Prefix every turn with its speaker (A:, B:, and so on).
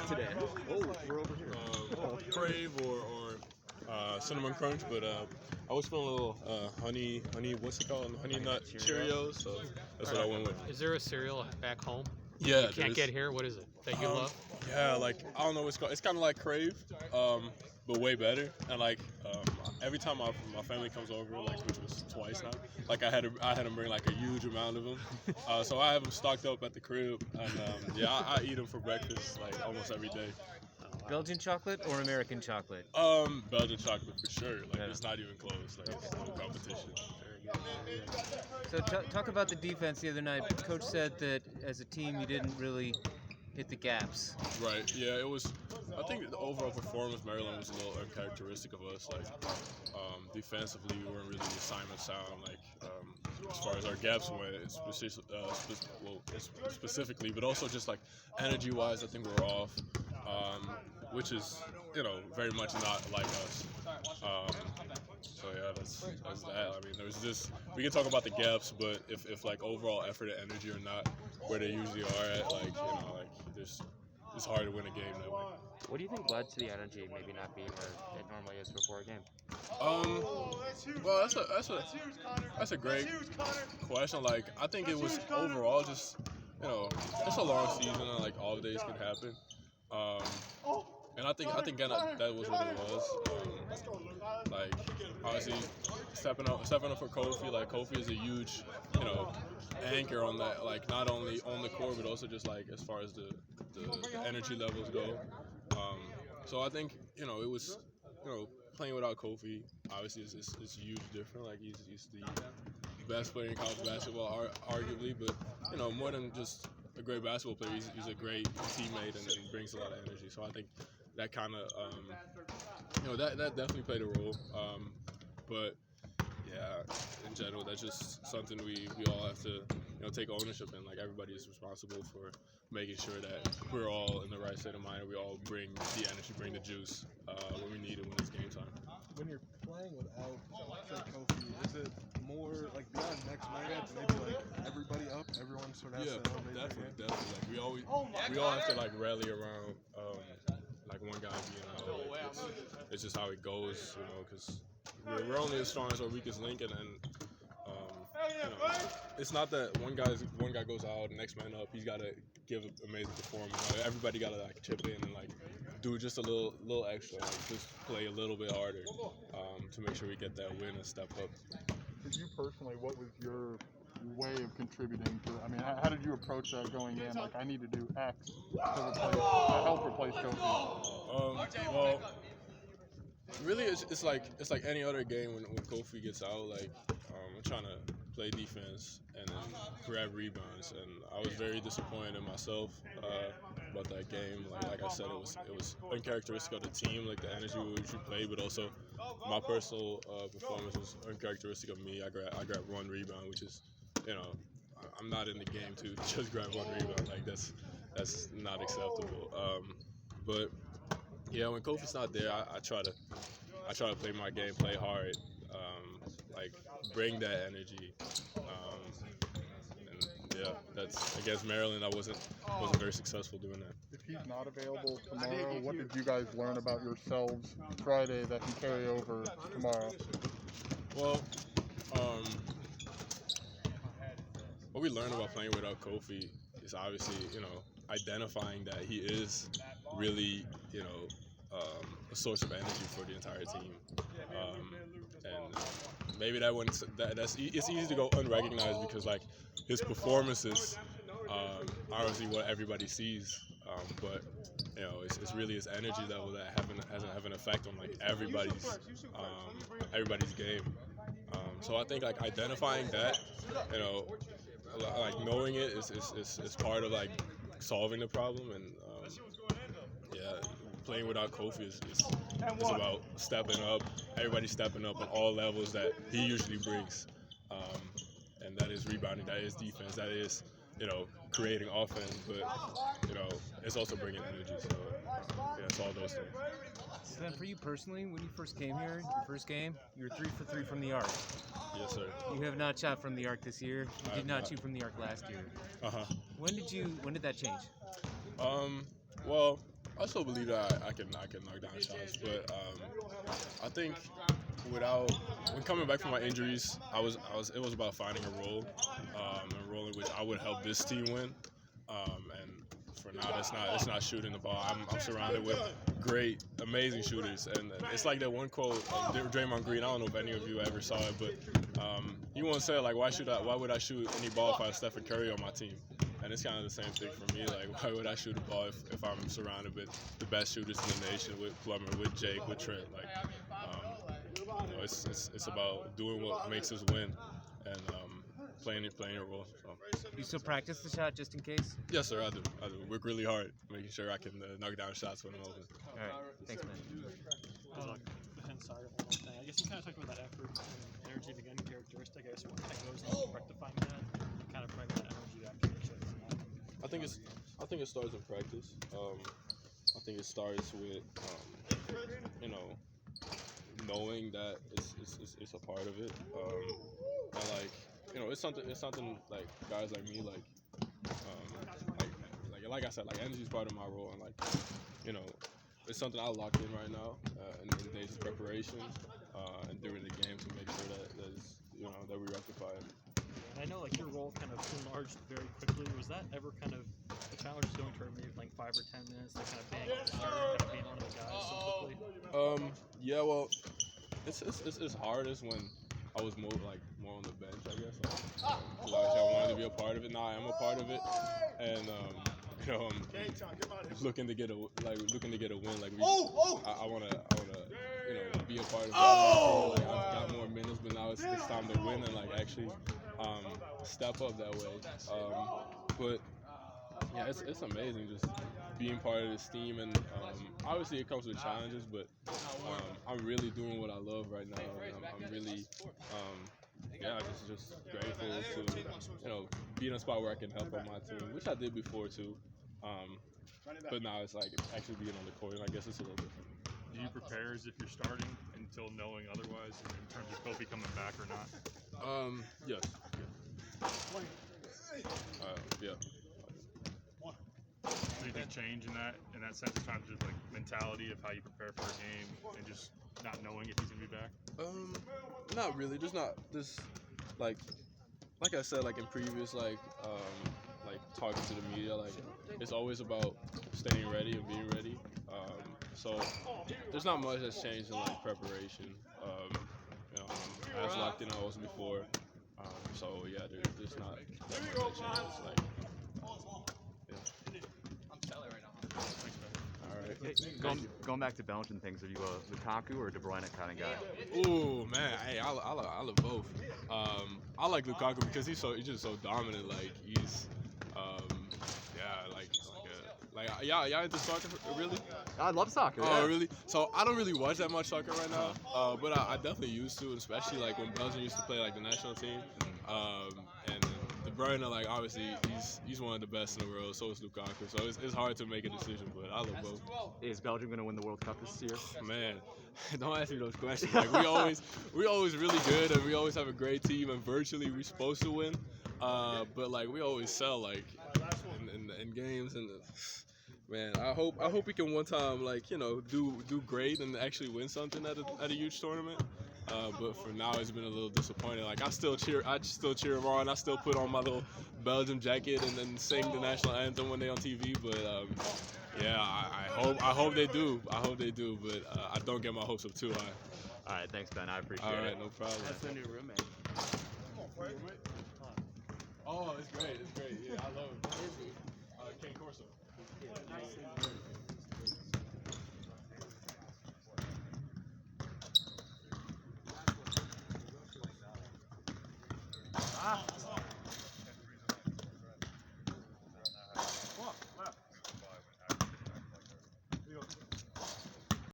A: today? Oh, we're over here.
B: Crave or cinnamon crunch, but I was feeling a little honey, what's it called? Honey nut Cheerios, so that's what I went with.
C: Is there a cereal back home?
B: Yeah,
C: You can't get here? What is it that you love?
B: Yeah, like I don't know what it's called. It's kind of like Crave, but way better. And like every time my family comes over, like which was twice now, like I had them bring like a huge amount of them. So I have them stocked up at the crib, and yeah, I eat them for breakfast like almost every day.
A: Belgian chocolate or American chocolate?
B: Belgian chocolate for sure. Like it's not even close. Like it's no competition.
A: So talk about the defense the other night. Coach said that as a team you didn't really hit the gaps.
B: Right. Yeah. It was. I think the overall performance Maryland was a little uncharacteristic of us. Like defensively, we weren't really assignment sound. Like as far as our gaps went, specifically, but also just like energy-wise, I think we were off. Which is, very much not like us. So yeah, that's that. I mean, there's just we can talk about the gaps, but if like overall effort and energy are not where they usually are at, like it's hard to win a game that way.
D: What do you think led to the energy maybe not being where it normally is before a game?
B: Well, that's a great question. Like, I think it was overall just it's a long season and like all days can happen. And I think that was what it was. Like obviously stepping up for Kofi. Like Kofi is a huge, anchor on that. Like not only on the court but also just like as far as the energy levels go. So I think it was playing without Kofi obviously is huge different. Like he's the best player in college basketball arguably, but more than just a great basketball player, he's a great teammate and brings a lot of energy. So I think that kind of, that definitely played a role. But yeah, in general, that's just something we all have to take ownership in. Like everybody is responsible for making sure that we're all in the right state of mind and we all bring the energy, bring the juice when we need it when it's game time.
E: When you're playing without, say, Kofi, is it more like beyond next minute, maybe like everybody up, everyone sort of has to elevate their game?
B: Definitely. Like we all have to like rally around like one guy being out. Like, it's just how it goes, because we're only as strong as our weakest link, and it's not that one guy goes out, next man up, he's got to give an amazing performance. Everybody got to like chip in and like do just a little extra, like just play a little bit harder to make sure we get that win and step up.
E: For you personally, what was your way of contributing to it? I mean, how did you approach that going in? Like, I need to do X to help replace Kofi.
B: Well, really, it's like any other game when Kofi gets out. Like, I'm trying to play defense and then grab rebounds, and I was very disappointed in myself about that game. Like I said, it was uncharacteristic of the team, like the energy we usually play, but also my personal performance was uncharacteristic of me. I grabbed one rebound, which is, I'm not in the game to just grab one rebound. Like that's not acceptable. But yeah, when Kofi's not there, I try to play my game, play hard, like bring that energy. And yeah, that's against Maryland. I wasn't very successful doing that.
E: If he's not available tomorrow, what did you guys learn about yourselves Friday that can carry over tomorrow?
B: Well, what we learned about playing without Kofi is obviously, identifying that he is really, a source of energy for the entire team. And maybe it's easy to go unrecognized because like his performances are obviously what everybody sees. But it's really his energy level that have an effect on like everybody's game. So I think like identifying that, like knowing it is part of like solving the problem. And playing without Kofi is about stepping up. Everybody stepping up on all levels that he usually brings, and that is rebounding, that is defense, that is creating offense, but it's also bringing energy. So yeah, it's all those things.
A: So then for you personally, when you first came here, your first game, you were 3 for 3 from the arc.
B: Yes, sir.
A: You have not shot from the arc this year. You did not shoot from the arc last year.
B: Uh-huh.
A: When did that change?
B: Well, I still believe that I can knock down shots, but I think when coming back from my injuries, it was about finding a role, a role in which I would help this team win. And for now, it's not shooting the ball. I'm surrounded with great, amazing shooters, and it's like that one quote of Draymond Green. I don't know if any of you ever saw it, but he once said like, why would I shoot any ball if I had Stephen Curry on my team? And it's kind of the same thing for me. Like, why would I shoot a ball if I'm surrounded with the best shooters in the nation, with Plummer, with Jake, with Trent? Like, it's about doing what makes us win, and playing a role. So.
A: You still practice the shot just in case?
B: Yes, sir. I do. Work really hard, making sure I can knock down shots when I'm open.
A: All right. Thanks, man.
F: Sorry, one more thing. I guess you kind of talked about that effort and energy again characteristic. I guess what kind of goes into rectifying that, and kind of bring that energy back to the chest.
B: I think it starts in practice. I think it starts with knowing that it's a part of it. And it's something like guys like me like I said, like energy is part of my role, and it's something I locked in right now in the days of preparation and during the game to make sure that we rectify it.
F: And I know like your role kind of enlarged very quickly. Was that ever kind of a challenge going to maybe playing 5 or 10 minutes, like kind of being a starter, kind of being one of the guys so quickly?
B: Yeah, well, it's hardest when I was more on the bench, I guess. I wanted to be a part of it. Now I am a part of it, and looking to get a win. Like I wanna be a part of it. I've got more minutes, but now it's time to win and actually step up that way. But yeah, it's amazing just being part of this team, and obviously it comes with challenges, but I'm really doing what I love right now, and I'm really just grateful to be in a spot where I can help on my team, which I did before too. But now it's like actually being on the court, and I guess it's a little different.
G: Do you prepare as if you're starting until knowing otherwise in terms of Kofi coming back or not?
B: Yes. Yeah.
G: Anything change in that sense of trying to just mentality of how you prepare for a game and just not knowing if he's gonna be back?
B: Not really. Just like I said, in previous talking to the media, it's always about staying ready and being ready. So there's not much that's changed in preparation. As locked in I was before. So yeah, there's not that much that changes.
H: Going back to Belgian things, are you a Lukaku or a De Bruyne kind of guy?
B: Ooh, man, hey, I love both. I like Lukaku because he's just so dominant. Y'all into soccer really?
H: I love soccer.
B: Oh,
H: yeah.
B: really? So I don't really watch that much soccer right now, but I definitely used to, especially when Belgium used to play the national team. And De Bruyne, obviously he's one of the best in the world. So is Lukaku. So it's hard to make a decision, but I love both.
H: Is Belgium going to win the World Cup this year?
B: Man, don't ask me those questions. We always really good, and we always have a great team, and virtually we're supposed to win. But we always sell in games, and man, I hope we can one time do great and actually win something at a huge tournament. But for now, it's been a little disappointing. I still cheer them on. I still put on my little Belgium jacket and then sing the national anthem when they're on TV. But yeah, I hope they do. I hope they do. But I don't get my hopes up too high.
H: All right, thanks, Ben. I appreciate it.
B: All right, no problem.
D: That's the new roommate.
B: Oh, it's great. Yeah, I love it. Ken Corso.
D: Ah.